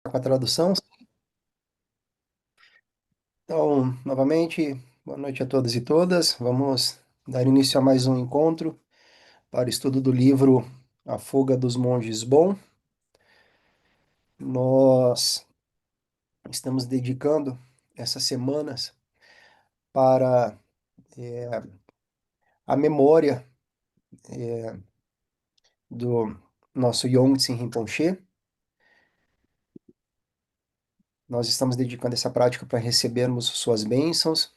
Com a tradução. Então, novamente, boa noite a todos e todas. Vamos dar início a mais um encontro para o estudo do livro A Fuga dos Monges Bom. Nós estamos dedicando essas semanas para a memória do nosso Yongtsen Rinpoche. Nós estamos dedicando essa prática para recebermos suas bênçãos,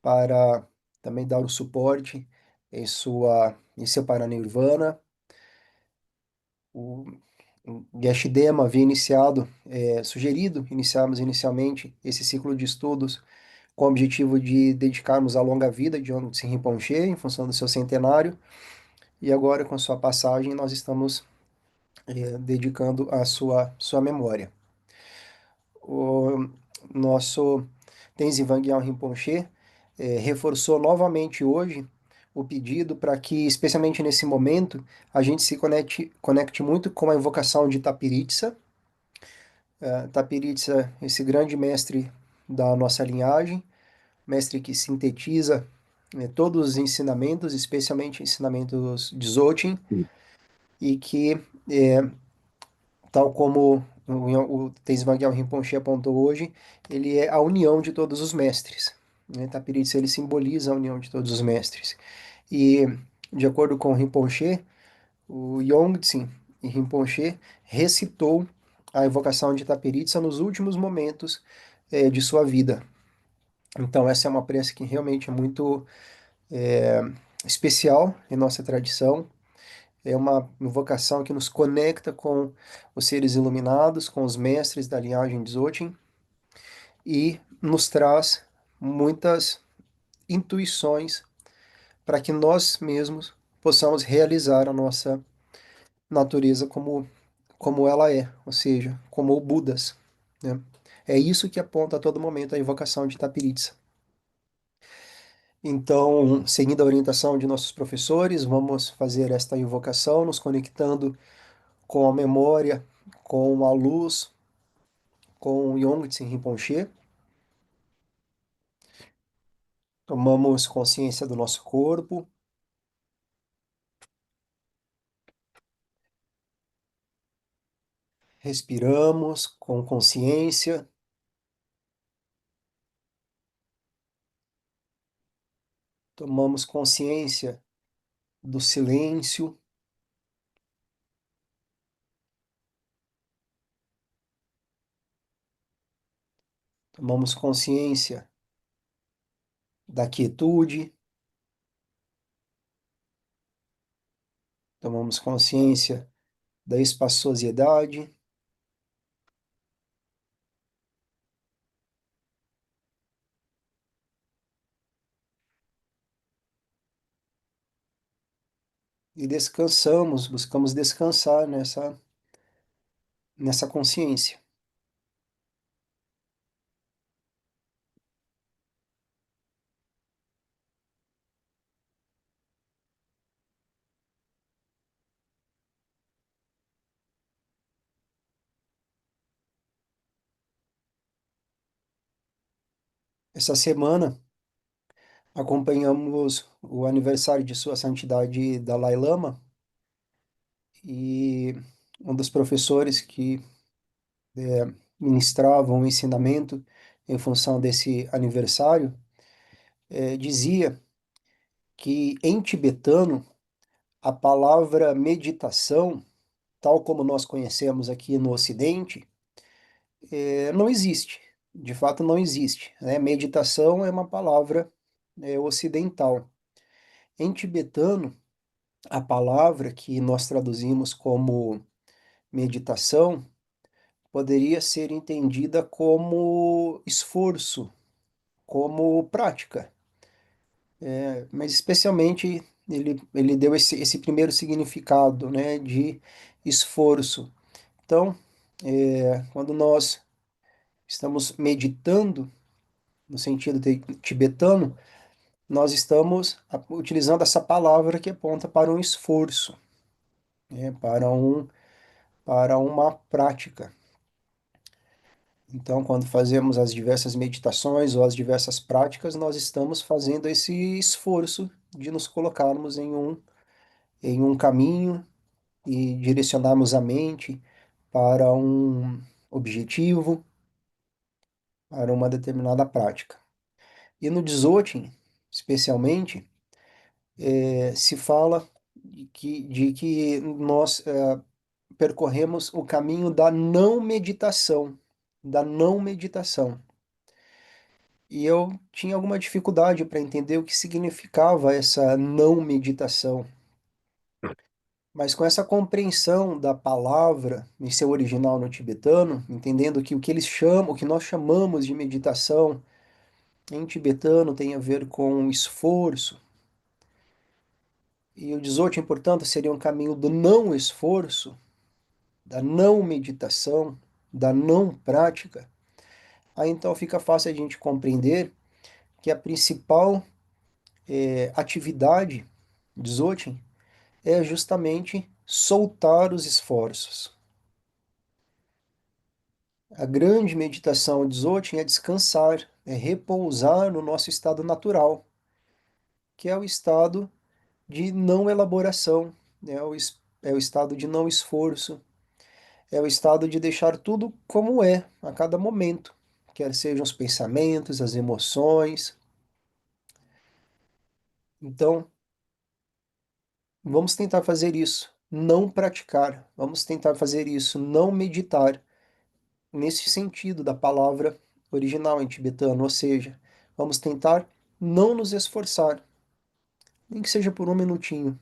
para também dar o suporte em seu Paranirvana. O Geshe-dema havia sugerido iniciarmos inicialmente esse ciclo de estudos com o objetivo de dedicarmos a longa vida de Yongtse Rinpoche em função do seu centenário, e agora, com sua passagem, nós estamos dedicando a sua memória. O nosso Tenzin Wangyal Rinpoche reforçou novamente hoje o pedido para que, especialmente nesse momento, a gente se conecte muito com a invocação de Tapiritsa. Tapiritsa, esse grande mestre da nossa linhagem, mestre que sintetiza todos os ensinamentos, especialmente ensinamentos de Dzogchen, e que, é, tal como o Tenzin Wangyal Rinpoche apontou hoje, ele é a união de todos os mestres. Tapiritsa, ele simboliza a união de todos os mestres. E, de acordo com o Rinpoche, o Yongtsen Rinpoche recitou a invocação de Taperitsa nos últimos momentos de sua vida. Então, essa é uma prece que realmente é muito é, especial em nossa tradição. É uma invocação que nos conecta com os seres iluminados, com os mestres da linhagem de Dzogchen, e nos traz muitas intuições para que nós mesmos possamos realizar a nossa natureza como ela é, ou seja, como o Budas, né? É isso que aponta a todo momento a invocação de Tapiritsa. Então, seguindo a orientação de nossos professores, vamos fazer esta invocação, nos conectando com a memória, com a luz, com o Yongtsen Rinpoche. Tomamos consciência do nosso corpo, respiramos com consciência, tomamos consciência do silêncio, tomamos consciência da quietude, tomamos consciência da espaçosidade e descansamos, buscamos descansar nessa consciência. Essa semana acompanhamos o aniversário de Sua Santidade Dalai Lama, e um dos professores que ministravam o ensinamento em função desse aniversário dizia que em tibetano a palavra meditação, tal como nós conhecemos aqui no Ocidente, não existe. De fato, não existe, né? Meditação é uma palavra ocidental. Em tibetano, a palavra que nós traduzimos como meditação poderia ser entendida como esforço, como prática, mas especialmente ele deu esse primeiro significado, né, de esforço. Então, quando nós estamos meditando, no sentido tibetano, nós estamos utilizando essa palavra que aponta para um esforço, né, para uma prática. Então, quando fazemos as diversas meditações ou as diversas práticas, nós estamos fazendo esse esforço de nos colocarmos em um caminho e direcionarmos a mente para um objetivo, para uma determinada prática. E no Dzogchen, especialmente, se fala de que nós percorremos o caminho da não meditação, da não meditação. E eu tinha alguma dificuldade para entender o que significava essa não meditação. Mas com essa compreensão da palavra em seu original no tibetano, entendendo que o que eles chamam, o que nós chamamos de meditação em tibetano tem a ver com esforço, e o Dzogchen, portanto, seria um caminho do não esforço, da não meditação, da não prática. Aí então fica fácil a gente compreender que a principal atividade de Dzogchen é justamente soltar os esforços. A grande meditação de Dzogchen é descansar, é repousar no nosso estado natural, que é o estado de não elaboração, é o estado de não esforço, é o estado de deixar tudo como é a cada momento, quer sejam os pensamentos, as emoções. Então, vamos tentar fazer isso, não praticar, vamos tentar fazer isso, não meditar, nesse sentido da palavra original em tibetano, ou seja, vamos tentar não nos esforçar, nem que seja por um minutinho.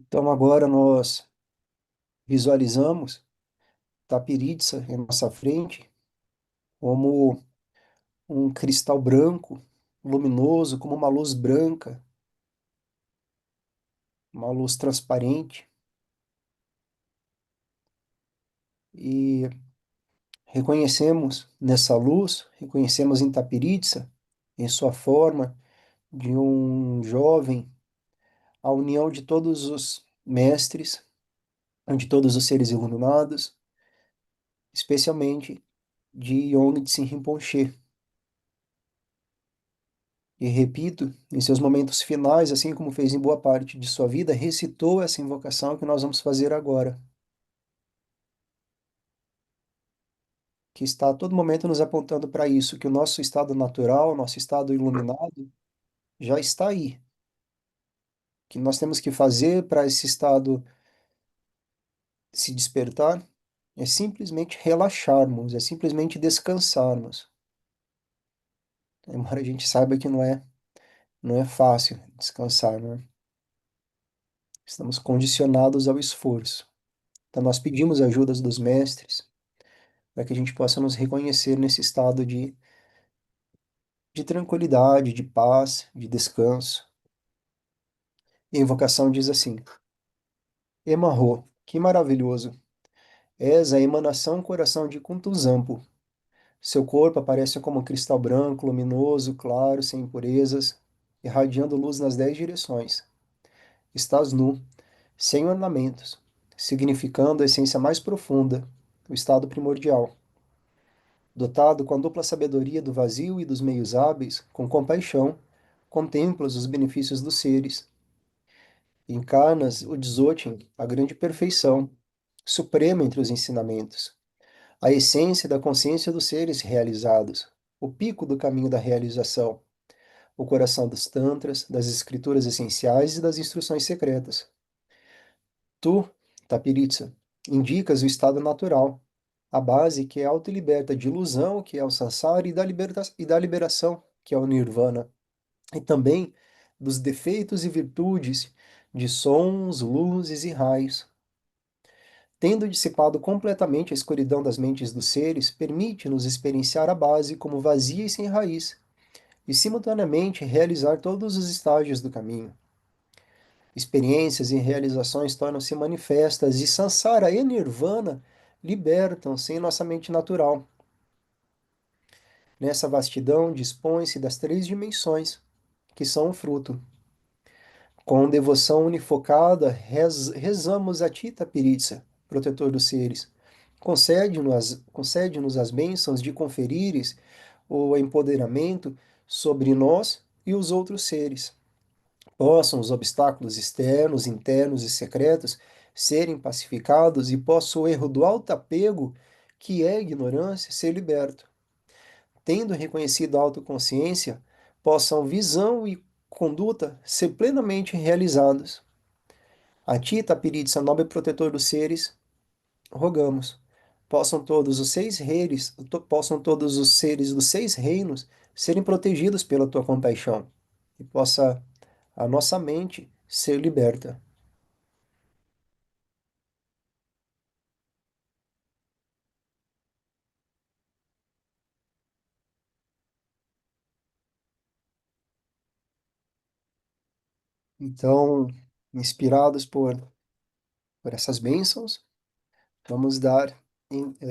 Então agora nós visualizamos Tapiritsa em nossa frente como um cristal branco, luminoso, como uma luz branca, uma luz transparente. E reconhecemos nessa luz, reconhecemos em Tapiritsa, em sua forma de um jovem, a união de todos os mestres, de todos os seres iluminados, especialmente de Yongtse Rinpoche. E repito, em seus momentos finais, assim como fez em boa parte de sua vida, recitou essa invocação que nós vamos fazer agora, que está a todo momento nos apontando para isso, que o nosso estado natural, nosso estado iluminado, já está aí. O que nós temos que fazer para esse estado se despertar é simplesmente relaxarmos, é simplesmente descansarmos. Embora a gente saiba que não é fácil descansar, né? Estamos condicionados ao esforço. Então nós pedimos ajudas dos mestres para que a gente possa nos reconhecer nesse estado de tranquilidade, de paz, de descanso. E a invocação diz assim: Emarro, que maravilhoso! És a emanação coração de Kuntuzampo. Seu corpo aparece como um cristal branco, luminoso, claro, sem impurezas, irradiando luz nas 10 direções. Estás nu, sem ornamentos, significando a essência mais profunda, o estado primordial. Dotado com a dupla sabedoria do vazio e dos meios hábeis, com compaixão, contemplas os benefícios dos seres. Encarnas o Dzogchen, a grande perfeição, suprema entre os ensinamentos, a essência da consciência dos seres realizados, o pico do caminho da realização, o coração dos tantras, das escrituras essenciais e das instruções secretas. Tu, Tapiritsa, indicas o estado natural, a base que é auto-liberta de ilusão, que é o samsara, e da liberação, que é o nirvana, e também dos defeitos e virtudes de sons, luzes e raios. Tendo dissipado completamente a escuridão das mentes dos seres, permite-nos experienciar a base como vazia e sem raiz, e simultaneamente realizar todos os estágios do caminho. Experiências e realizações tornam-se manifestas e Sansara e Nirvana libertam-se em nossa mente natural. Nessa vastidão dispõe-se das 3 dimensões, que são o fruto. Com devoção unifocada, rezamos a Ti, Tapiritsa, protetor dos seres. Concede-nos as bênçãos de conferires o empoderamento sobre nós e os outros seres. Possam os obstáculos externos, internos e secretos serem pacificados e possa o erro do alto apego, que é a ignorância, ser liberto. Tendo reconhecido a autoconsciência, possam visão e conduta ser plenamente realizados. A ti, Tapiritsa, nobre protetor dos seres, rogamos. Possam todos os seres dos 6 reinos serem protegidos pela tua compaixão e possa a nossa mente ser liberta. Então, inspirados por essas bênçãos, vamos dar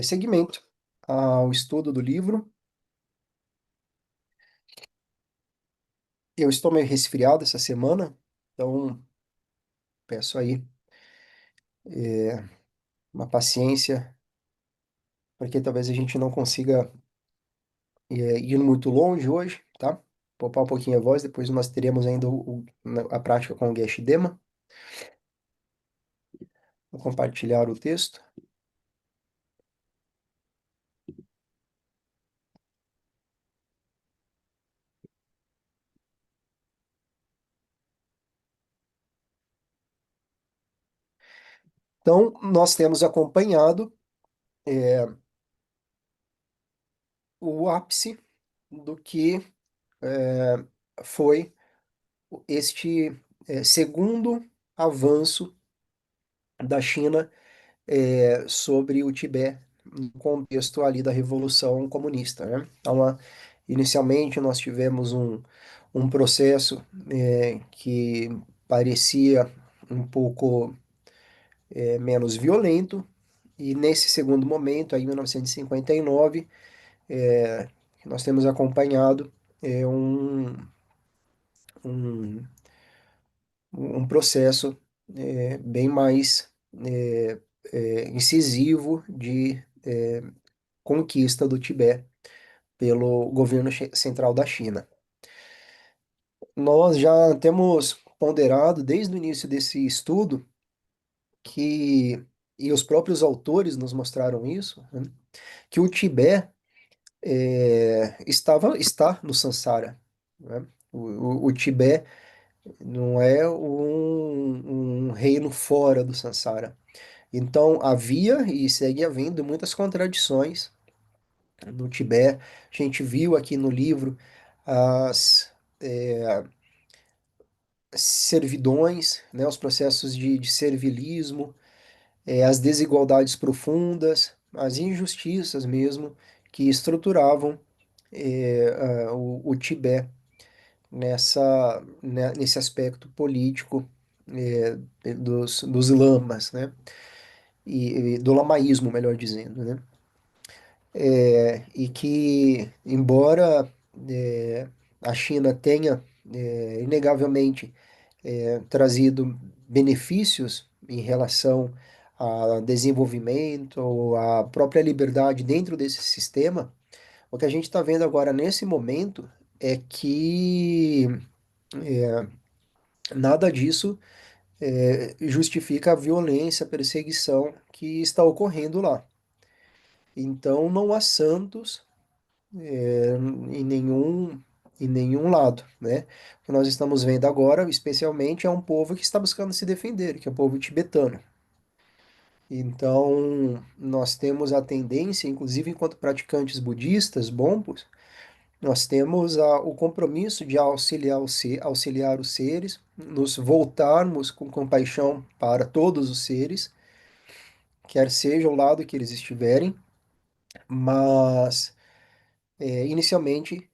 seguimento ao estudo do livro. Eu estou meio resfriado essa semana, então peço aí eh, uma paciência, porque talvez a gente não consiga ir muito longe hoje, tá? Poupar um pouquinho a voz, depois nós teremos ainda a prática com o Geshe Dema. Vou compartilhar o texto. Então, nós temos acompanhado eh, o ápice do que eh, foi este segundo avanço da China sobre o Tibete no contexto ali da Revolução Comunista, né? Então, inicialmente nós tivemos um processo que parecia um pouco menos violento, e nesse segundo momento, aí, em 1959, é, nós temos acompanhado é, um, um, um processo bem mais incisivo de conquista do Tibete pelo governo central da China. Nós já temos ponderado desde o início desse estudo que, e os próprios autores nos mostraram isso, né, que o Tibete está no Sansara, né? O Tibete não é um reino fora do Sansara. Então havia e segue havendo muitas contradições no Tibete. A gente viu aqui no livro as servidões, né, os processos de servilismo, as desigualdades profundas, as injustiças mesmo que estruturavam o Tibete nesse aspecto político dos lamas, né? E do lamaísmo, melhor dizendo, né? E que, embora é, a China tenha, inegavelmente, trazido benefícios em relação a desenvolvimento ou à própria liberdade dentro desse sistema, o que a gente está vendo agora nesse momento é que nada disso justifica a violência, a perseguição que está ocorrendo lá. Então não há santos em nenhum lado, né? O que nós estamos vendo agora, especialmente, é um povo que está buscando se defender, que é o povo tibetano. Então, nós temos a tendência, inclusive enquanto praticantes budistas, bompos, nós temos o compromisso de auxiliar os seres, nos voltarmos com compaixão para todos os seres, quer seja o lado que eles estiverem, mas inicialmente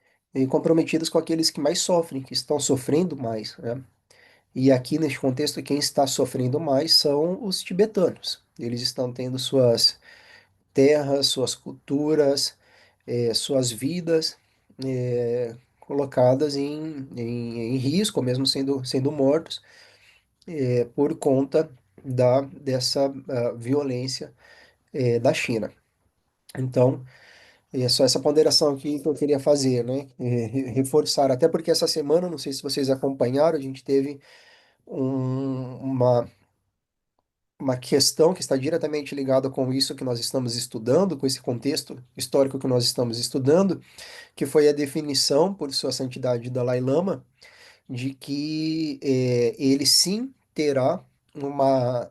comprometidos com aqueles que mais sofrem, que estão sofrendo mais, né? E aqui neste contexto, quem está sofrendo mais são os tibetanos. Eles estão tendo suas terras, suas culturas, suas vidas colocadas em risco, mesmo sendo mortos, por conta dessa violência da China. Então, é só essa ponderação aqui que eu queria fazer, né? Reforçar, até porque essa semana, não sei se vocês acompanharam, a gente teve uma questão que está diretamente ligada com isso que nós estamos estudando, com esse contexto histórico que nós estamos estudando, que foi a definição por Sua Santidade Dalai Lama de que ele sim terá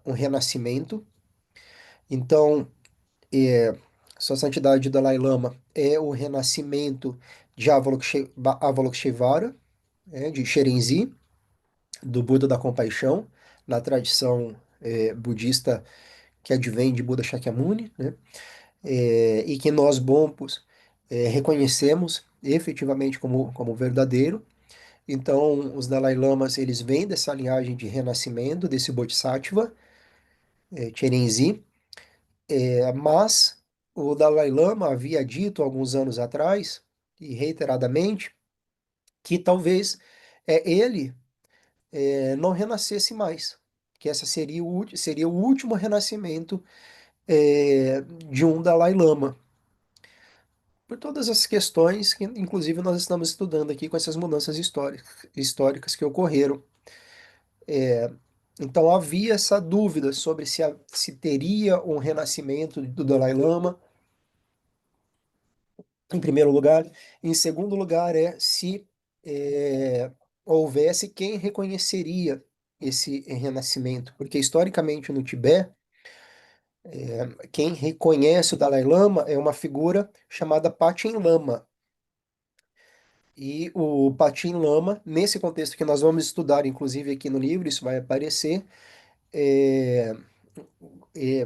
um renascimento. Então, é, Sua Santidade Dalai Lama é o renascimento de Avalokiteshvara, de Xerenzi, do Buda da Compaixão, na tradição budista que advém de Buda Shakyamuni, né? E que nós, Bompos, reconhecemos efetivamente como verdadeiro. Então, os Dalai Lamas, eles vêm dessa linhagem de renascimento, desse Bodhisattva, Xerenzi, mas o Dalai Lama havia dito alguns anos atrás, e reiteradamente, que talvez ele não renascesse mais, que essa seria o último renascimento de um Dalai Lama. Por todas as questões que, inclusive, nós estamos estudando aqui com essas mudanças históricas que ocorreram. Então havia essa dúvida sobre se teria um renascimento do Dalai Lama, em primeiro lugar. Em segundo lugar, se é, houvesse quem reconheceria esse renascimento, porque historicamente no Tibete, quem reconhece o Dalai Lama é uma figura chamada Panchen Lama. E o Panchen Lama, nesse contexto que nós vamos estudar, inclusive aqui no livro, isso vai aparecer, é,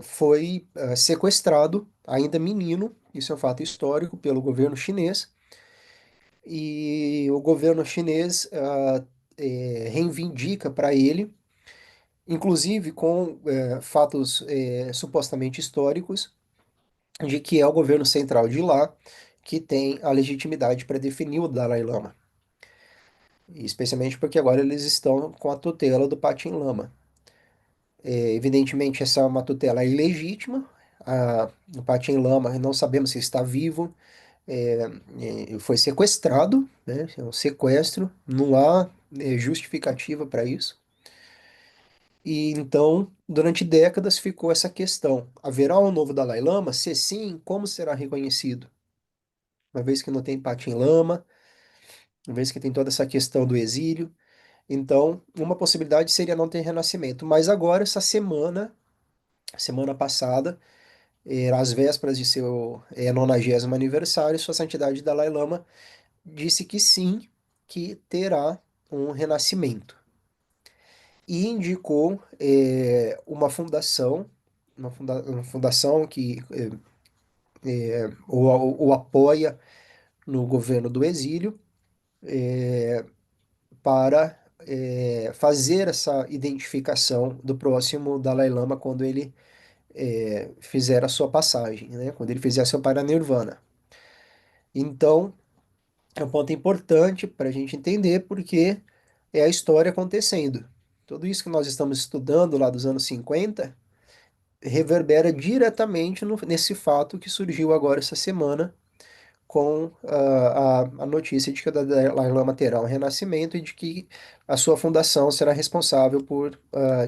foi sequestrado, ainda menino, isso é um fato histórico, pelo governo chinês, e o governo chinês reivindica para ele, inclusive com fatos supostamente históricos, de que é o governo central de lá que tem a legitimidade para definir o Dalai Lama, especialmente porque agora eles estão com a tutela do Panchen Lama. Evidentemente, essa é uma tutela ilegítima. O Panchen Lama, não sabemos se está vivo, é, foi sequestrado, né? É um sequestro, não há justificativa para isso. E então, durante décadas ficou essa questão: haverá um novo Dalai Lama? Se sim, como será reconhecido? Uma vez que não tem Panchen Lama, uma vez que tem toda essa questão do exílio. Então, uma possibilidade seria não ter renascimento. Mas agora, essa semana passada, às vésperas de seu 90º aniversário, Sua Santidade Dalai Lama disse que sim, que terá um renascimento. E indicou uma fundação, uma fundação que o apoia no governo do exílio, para fazer essa identificação do próximo Dalai Lama quando ele fizer a sua passagem, né? Quando ele fizer a sua paranirvana. Então, é um ponto importante para a gente entender porque é a história acontecendo. Tudo isso que nós estamos estudando lá dos anos 50 reverbera diretamente nesse fato que surgiu agora essa semana com a notícia de que o Dalai Lama terá um renascimento e de que a sua fundação será responsável por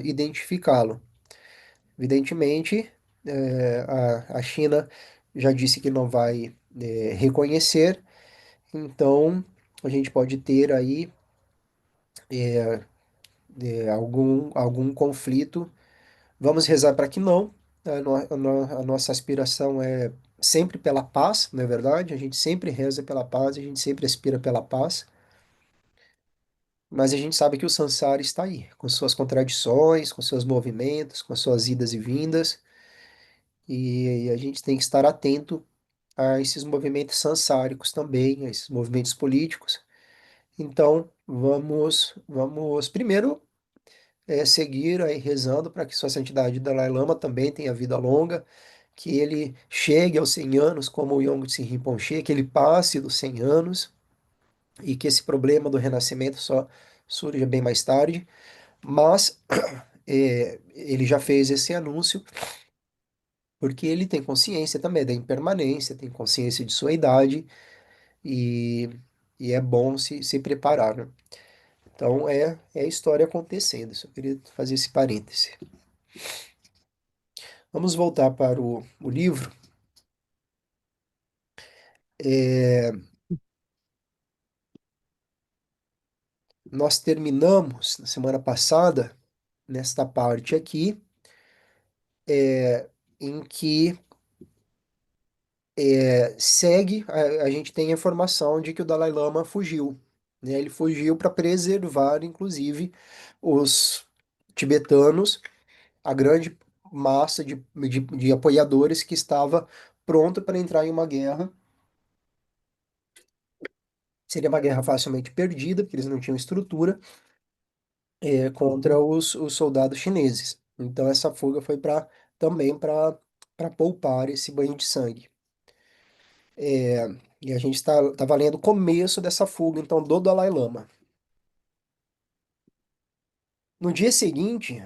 identificá-lo. Evidentemente, a China já disse que não vai reconhecer, então a gente pode ter aí algum conflito. Vamos rezar para que não. A nossa aspiração é sempre pela paz, não é verdade? A gente sempre reza pela paz, a gente sempre aspira pela paz. Mas a gente sabe que o Sansara está aí, com suas contradições, com seus movimentos, com suas idas e vindas, e a gente tem que estar atento a esses movimentos sansáricos também, a esses movimentos políticos. Então, vamos primeiro seguir aí rezando para que Sua Santidade Dalai Lama também tenha vida longa, que ele chegue aos 100 anos como o Yongtse Rinpoche, que ele passe dos 100 anos e que esse problema do renascimento só surja bem mais tarde. Mas ele já fez esse anúncio porque ele tem consciência também da impermanência, tem consciência de sua idade e, e é bom se preparar, né? Então é a história acontecendo. Só queria fazer esse parêntese. Vamos voltar para o livro. É, nós terminamos na semana passada, nesta parte aqui, em que segue, a gente tem a informação de que o Dalai Lama fugiu, né? Ele fugiu para preservar, inclusive, os tibetanos, a grande massa de apoiadores que estava pronto para entrar em uma guerra. Seria uma guerra facilmente perdida, porque eles não tinham estrutura, contra os soldados chineses. Então essa fuga foi também para poupar esse banho de sangue. É, e a gente tá lendo o começo dessa fuga, então, do Dalai Lama. No dia seguinte,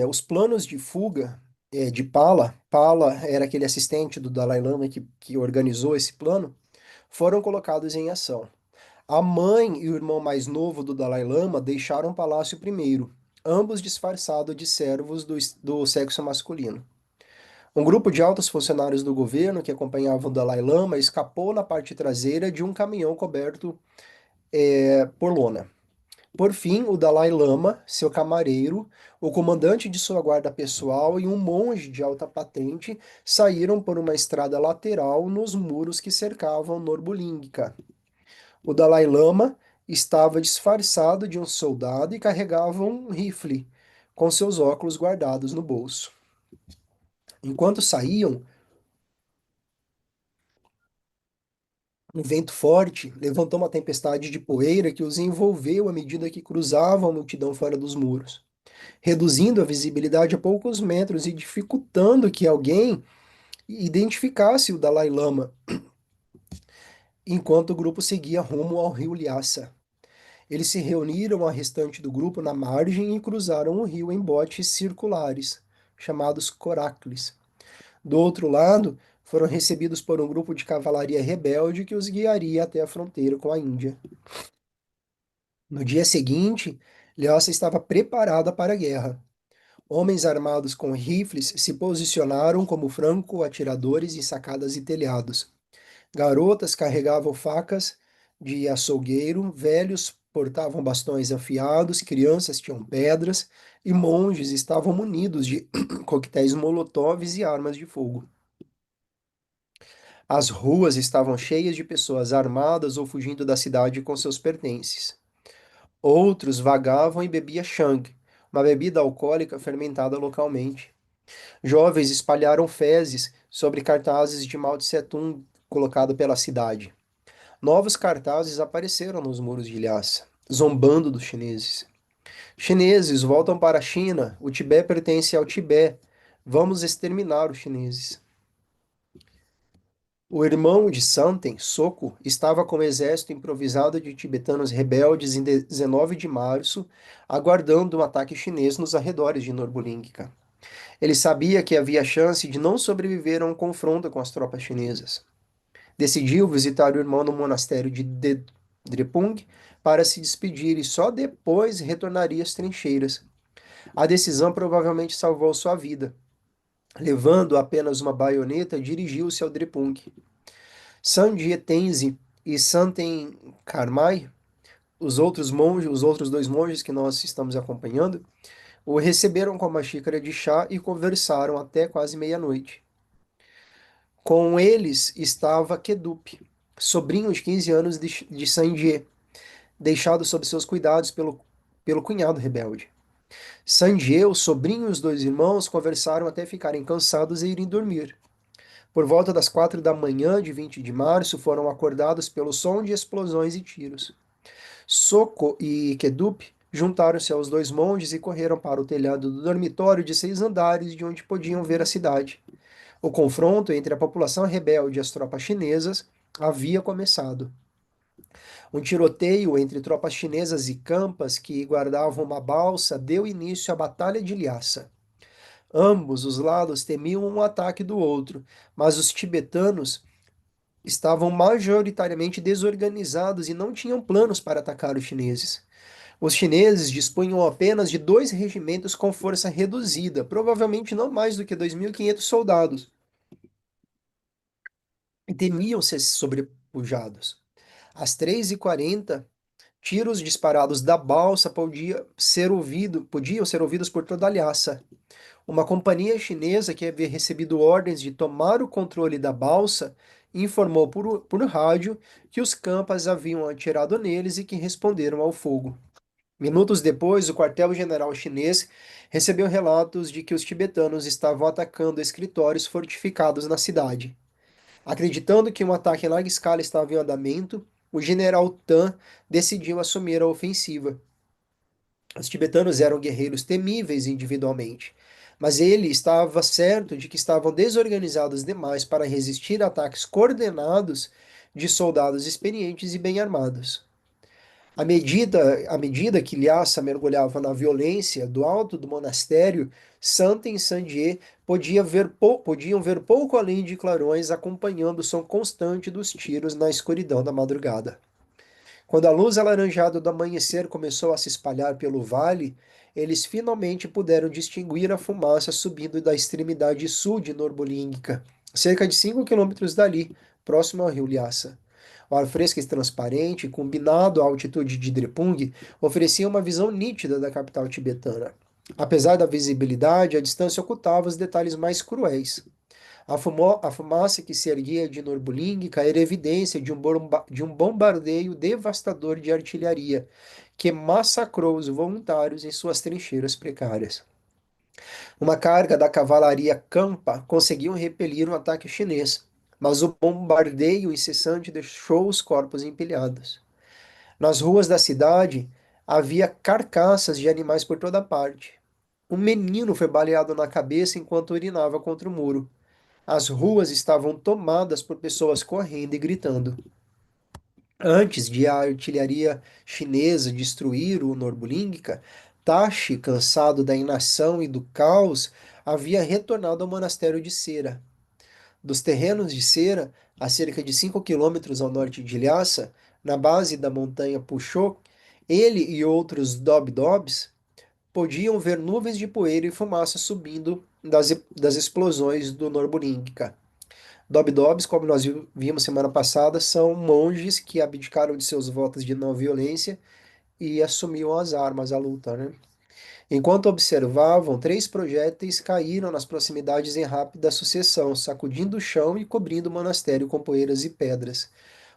os planos de fuga de Pala era aquele assistente do Dalai Lama que organizou esse plano, foram colocados em ação. A mãe e o irmão mais novo do Dalai Lama deixaram o palácio primeiro, ambos disfarçados de servos do sexo masculino. Um grupo de altos funcionários do governo que acompanhavam o Dalai Lama escapou na parte traseira de um caminhão coberto por lona. Por fim, o Dalai Lama, seu camareiro, o comandante de sua guarda pessoal e um monge de alta patente saíram por uma estrada lateral nos muros que cercavam Norbulingka. O Dalai Lama estava disfarçado de um soldado e carregava um rifle, com seus óculos guardados no bolso. Enquanto saíam, um vento forte levantou uma tempestade de poeira que os envolveu à medida que cruzavam a multidão fora dos muros, reduzindo a visibilidade a poucos metros e dificultando que alguém identificasse o Dalai Lama, enquanto o grupo seguia rumo ao rio Lhasa. Eles se reuniram ao restante do grupo na margem e cruzaram o rio em botes circulares, chamados coracles. Do outro lado, foram recebidos por um grupo de cavalaria rebelde que os guiaria até a fronteira com a Índia. No dia seguinte, Lhasa estava preparada para a guerra. Homens armados com rifles se posicionaram como franco-atiradores em sacadas e telhados. Garotas carregavam facas de açougueiro, velhos portavam bastões afiados, crianças tinham pedras e monges estavam munidos de coquetéis molotovs e armas de fogo. As ruas estavam cheias de pessoas armadas ou fugindo da cidade com seus pertences. Outros vagavam e bebiam Shang, uma bebida alcoólica fermentada localmente. Jovens espalharam fezes sobre cartazes de Mao Tse Tung colocado pela cidade. Novos cartazes apareceram nos muros de Lhasa. zombando dos chineses. Chineses voltam para a China, o Tibete pertence ao Tibete. Vamos exterminar os chineses. O irmão de Santen, Soko, estava com o exército improvisado de tibetanos rebeldes em 19 de março, aguardando um ataque chinês nos arredores de Norbulingka. Ele sabia que havia chance de não sobreviver a um confronto com as tropas chinesas. Decidiu visitar o irmão no monastério de Drepung para se despedir e só depois retornaria às trincheiras. A decisão provavelmente salvou sua vida. Levando apenas uma baioneta, dirigiu-se ao Drepung. Sanjie Tenzi e Santen Karmai, os outros monges, os outros dois monges que nós estamos acompanhando, o receberam com uma xícara de chá e conversaram até quase meia-noite. Com eles estava Kedup, sobrinho de 15 anos de Sanjie, deixado sob seus cuidados pelo cunhado rebelde. Sanjie, o sobrinho e os dois irmãos conversaram até ficarem cansados e irem dormir. Por volta das 4 da manhã de 20 de março, foram acordados pelo som de explosões e tiros. Soko e Kedup juntaram-se aos dois monges e correram para o telhado do dormitório de 6 andares, de onde podiam ver a cidade. O confronto entre a população rebelde e as tropas chinesas havia começado. Um tiroteio entre tropas chinesas e campas que guardavam uma balsa deu início à Batalha de Lhasa. Ambos os lados temiam um ataque do outro, mas os tibetanos estavam majoritariamente desorganizados e não tinham planos para atacar os chineses. Os chineses dispunham apenas de 2 regimentos com força reduzida, provavelmente não mais do que 2.500 soldados, e temiam ser sobrepujados. Às 3h40, tiros disparados da balsa podiam ser ouvidos por toda a Lhasa. Uma companhia chinesa que havia recebido ordens de tomar o controle da balsa informou por rádio que os campas haviam atirado neles e que responderam ao fogo. Minutos depois, o quartel-general chinês recebeu relatos de que os tibetanos estavam atacando escritórios fortificados na cidade. Acreditando que um ataque em larga escala estava em andamento, o general Tan decidiu assumir a ofensiva. Os tibetanos eram guerreiros temíveis individualmente, mas ele estava certo de que estavam desorganizados demais para resistir a ataques coordenados de soldados experientes e bem armados. À medida que Lhasa mergulhava na violência, do alto do monastério, Santa e Sandier podiam ver pouco além de clarões, acompanhando o som constante dos tiros na escuridão da madrugada. Quando a luz alaranjada do amanhecer começou a se espalhar pelo vale, eles finalmente puderam distinguir a fumaça subindo da extremidade sul de Norbulingka, cerca de 5 quilômetros dali, próximo ao rio Lhasa. O ar fresco e transparente, combinado à altitude de Drepung, oferecia uma visão nítida da capital tibetana. Apesar da visibilidade, a distância ocultava os detalhes mais cruéis. A fumaça que se erguia de Norbulingka era evidência de um bombardeio devastador de artilharia, que massacrou os voluntários em suas trincheiras precárias. Uma carga da cavalaria Campa conseguiu repelir um ataque chinês, mas o bombardeio incessante deixou os corpos empilhados. Nas ruas da cidade havia carcaças de animais por toda parte. Um menino foi baleado na cabeça enquanto urinava contra o muro. As ruas estavam tomadas por pessoas correndo e gritando. Antes de a artilharia chinesa destruir o Norbulingka, Tashi, cansado da inação e do caos, havia retornado ao monastério de Cera. Dos terrenos de Cera, a cerca de 5 quilômetros ao norte de Lhasa, na base da montanha Puxô, ele e outros Dobs podiam ver nuvens de poeira e fumaça subindo das explosões do Norbulingka. Dobs, como nós vimos semana passada, são monges que abdicaram de seus votos de não violência e assumiam as armas à luta, né? Enquanto observavam, 3 projéteis caíram nas proximidades em rápida sucessão, sacudindo o chão e cobrindo o monastério com poeiras e pedras.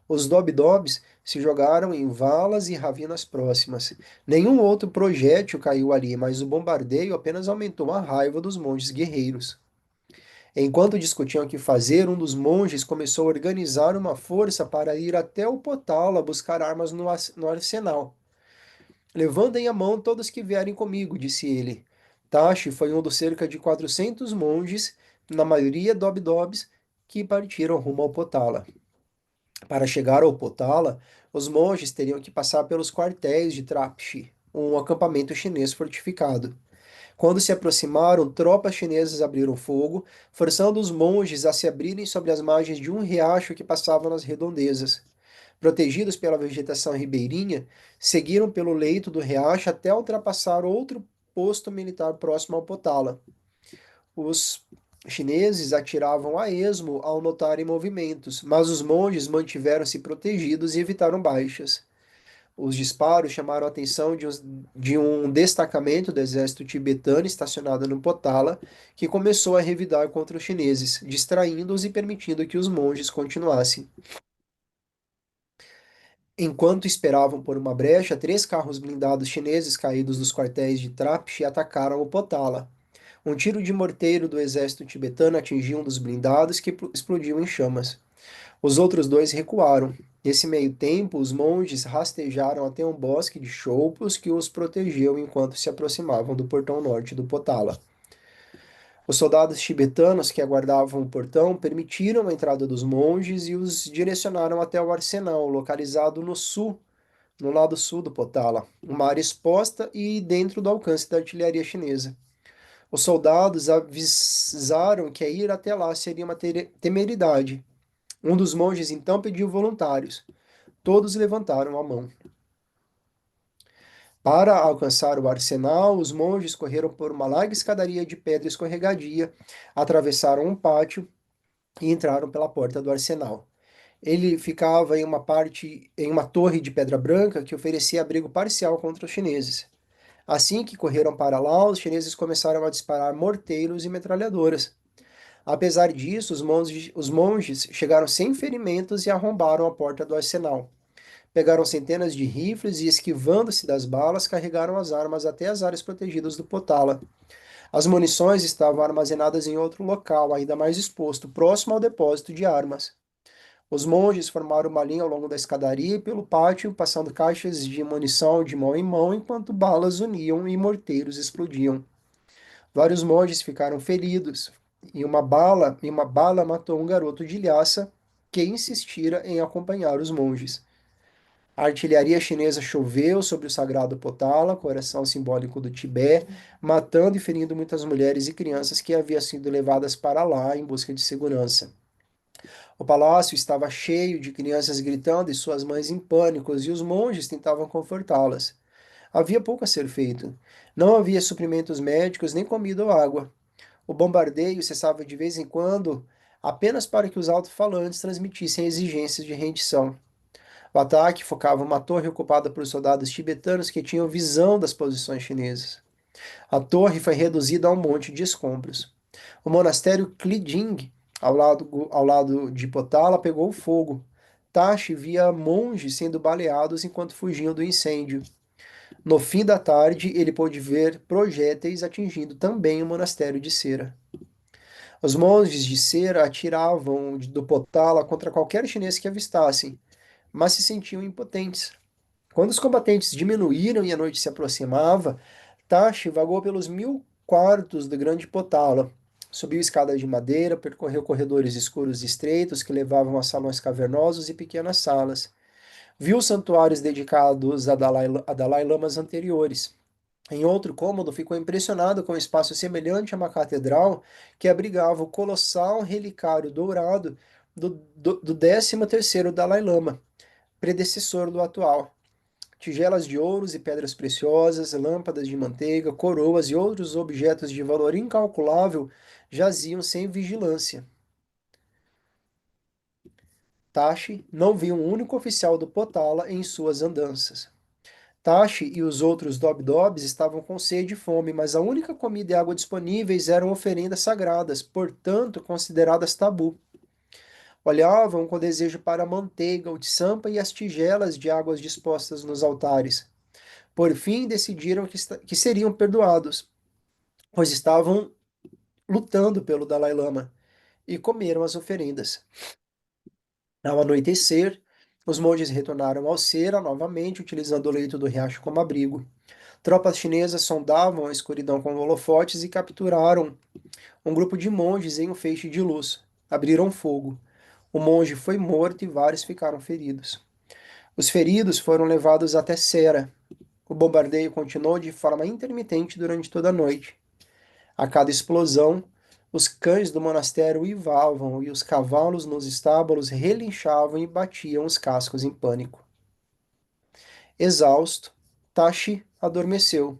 Os Dobs se jogaram em valas e ravinas próximas. Nenhum outro projétil caiu ali, mas o bombardeio apenas aumentou a raiva dos monges guerreiros. Enquanto discutiam o que fazer, um dos monges começou a organizar uma força para ir até o Potala buscar armas no arsenal. Levantem a mão todos que vierem comigo, disse ele. Tashi foi um dos cerca de 400 monges, na maioria Dobdobs, que partiram rumo ao Potala. Para chegar ao Potala, os monges teriam que passar pelos quartéis de Trapshi, um acampamento chinês fortificado. Quando se aproximaram, tropas chinesas abriram fogo, forçando os monges a se abrirem sobre as margens de um riacho que passava nas redondezas. Protegidos pela vegetação ribeirinha, seguiram pelo leito do riacho até ultrapassar outro posto militar próximo ao Potala. Os chineses atiravam a esmo ao notarem movimentos, mas os monges mantiveram-se protegidos e evitaram baixas. Os disparos chamaram a atenção de um destacamento do exército tibetano estacionado no Potala, que começou a revidar contra os chineses, distraindo-os e permitindo que os monges continuassem. Enquanto esperavam por uma brecha, 3 carros blindados chineses caídos dos quartéis de Trapshi atacaram o Potala. Um tiro de morteiro do exército tibetano atingiu um dos blindados que explodiu em chamas. Os outros dois recuaram. Nesse meio tempo, os monges rastejaram até um bosque de choupos que os protegeu enquanto se aproximavam do portão norte do Potala. Os soldados tibetanos que aguardavam o portão permitiram a entrada dos monges e os direcionaram até o arsenal, localizado no sul, no lado sul do Potala, uma área exposta e dentro do alcance da artilharia chinesa. Os soldados avisaram que ir até lá seria uma temeridade. Um dos monges então pediu voluntários. Todos levantaram a mão. Para alcançar o arsenal, os monges correram por uma larga escadaria de pedra escorregadia, atravessaram um pátio e entraram pela porta do arsenal. Ele ficava em uma torre de pedra branca que oferecia abrigo parcial contra os chineses. Assim que correram para lá, os chineses começaram a disparar morteiros e metralhadoras. Apesar disso, os monges chegaram sem ferimentos e arrombaram a porta do arsenal. Pegaram centenas de rifles e, esquivando-se das balas, carregaram as armas até as áreas protegidas do Potala. As munições estavam armazenadas em outro local, ainda mais exposto, próximo ao depósito de armas. Os monges formaram uma linha ao longo da escadaria e pelo pátio, passando caixas de munição de mão em mão, enquanto balas uniam e morteiros explodiam. Vários monges ficaram feridos, e uma bala matou um garoto de Lhasa que insistira em acompanhar os monges. A artilharia chinesa choveu sobre o sagrado Potala, coração simbólico do Tibete, matando e ferindo muitas mulheres e crianças que haviam sido levadas para lá em busca de segurança. O palácio estava cheio de crianças gritando e suas mães em pânicos, e os monges tentavam confortá-las. Havia pouco a ser feito. Não havia suprimentos médicos, nem comida ou água. O bombardeio cessava de vez em quando, apenas para que os alto-falantes transmitissem exigências de rendição. O ataque focava uma torre ocupada por soldados tibetanos que tinham visão das posições chinesas. A torre foi reduzida a um monte de escombros. O monastério Klijing, ao lado de Potala, pegou fogo. Tashi via monges sendo baleados enquanto fugiam do incêndio. No fim da tarde, ele pôde ver projéteis atingindo também o monastério de cera. Os monges de cera atiravam do Potala contra qualquer chinês que avistassem, mas se sentiam impotentes. Quando os combatentes diminuíram e a noite se aproximava, Tashi vagou pelos 1000 quartos do grande Potala. Subiu escadas de madeira, percorreu corredores escuros e estreitos que levavam a salões cavernosos e pequenas salas. Viu santuários dedicados a Dalai Lamas anteriores. Em outro cômodo, ficou impressionado com um espaço semelhante a uma catedral que abrigava o colossal relicário dourado do 13º Dalai Lama, predecessor do atual. Tigelas de ouros e pedras preciosas, lâmpadas de manteiga, coroas e outros objetos de valor incalculável jaziam sem vigilância. Tashi não viu um único oficial do Potala em suas andanças. Tashi e os outros Dobdobs estavam com sede e fome, mas a única comida e água disponíveis eram oferendas sagradas, portanto consideradas tabu. Olhavam com desejo para a manteiga, o tsampa e as tigelas de águas dispostas nos altares. Por fim, decidiram que seriam perdoados, pois estavam lutando pelo Dalai Lama, e comeram as oferendas. Ao anoitecer, Os monges retornaram ao Sera novamente, utilizando o leito do riacho como abrigo. Tropas chinesas sondavam a escuridão com holofotes e capturaram um grupo de monges em um feixe de luz. Abriram fogo. O monge foi morto e vários ficaram feridos. Os feridos foram levados até Sera. O bombardeio continuou de forma intermitente durante toda a noite. A cada explosão, os cães do monastério uivavam e os cavalos nos estábulos relinchavam e batiam os cascos em pânico. Exausto, Tashi adormeceu.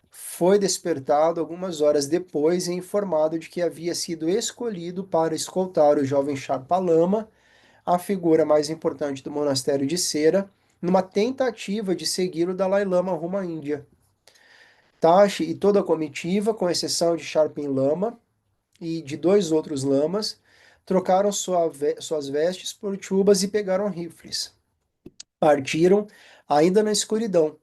Foi despertado algumas horas depois e informado de que havia sido escolhido para escoltar o jovem Sharpalama, a figura mais importante do monastério de Cera, numa tentativa de seguir o Dalai Lama rumo à Índia. Tashi e toda a comitiva, com exceção de Sharpin Lama e de dois outros lamas, trocaram suas vestes por chubas e pegaram rifles. Partiram, ainda na escuridão,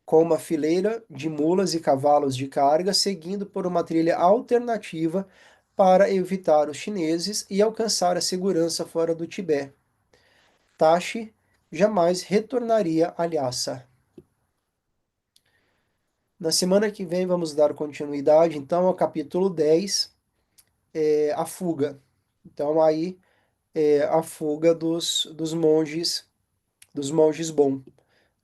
com uma fileira de mulas e cavalos de carga, seguindo por uma trilha alternativa para evitar os chineses e alcançar a segurança fora do Tibete. Tashi jamais retornaria a Lhasa. Na semana que vem vamos dar continuidade, então, ao capítulo 10, a fuga. Então, aí, a fuga dos monges bons,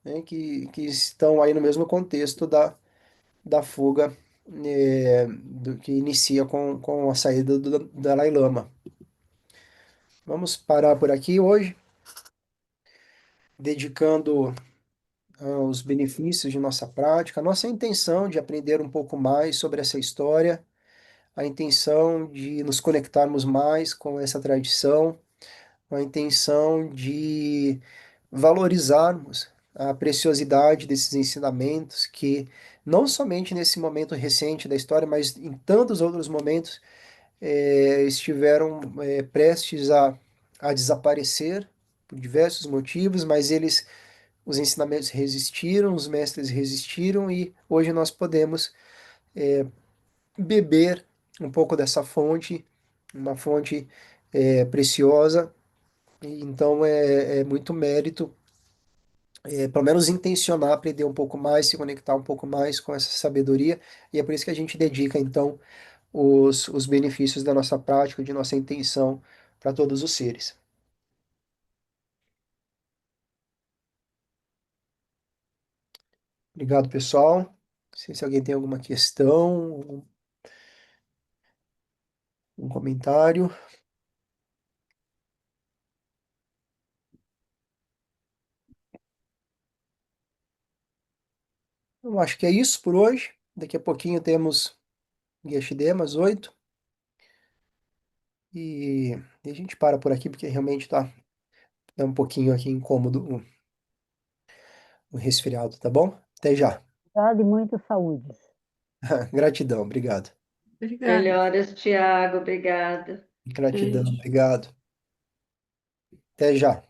né, que estão aí no mesmo contexto da fuga, que inicia com a saída do Dalai Lama. Vamos parar por aqui hoje, dedicando os benefícios de nossa prática, nossa intenção de aprender um pouco mais sobre essa história, a intenção de nos conectarmos mais com essa tradição, a intenção de valorizarmos a preciosidade desses ensinamentos que não somente nesse momento recente da história, mas em tantos outros momentos estiveram prestes a desaparecer por diversos motivos, mas os ensinamentos resistiram, os mestres resistiram e hoje nós podemos beber um pouco dessa fonte, uma fonte preciosa. E então é muito mérito, pelo menos intencionar aprender um pouco mais, se conectar um pouco mais com essa sabedoria, e é por isso que a gente dedica então os benefícios da nossa prática, de nossa intenção para todos os seres. Obrigado, pessoal. Não sei se alguém tem alguma questão, um comentário. Eu acho que é isso por hoje. Daqui a pouquinho temos Geshidemas 8 e a gente para por aqui porque realmente tá um pouquinho aqui incômodo o resfriado, tá bom? Até já. Obrigada e muita saúde. Gratidão, obrigado. Obrigada. Melhoras, Tiago, obrigada. Gratidão, Beijo. obrigado. Até já.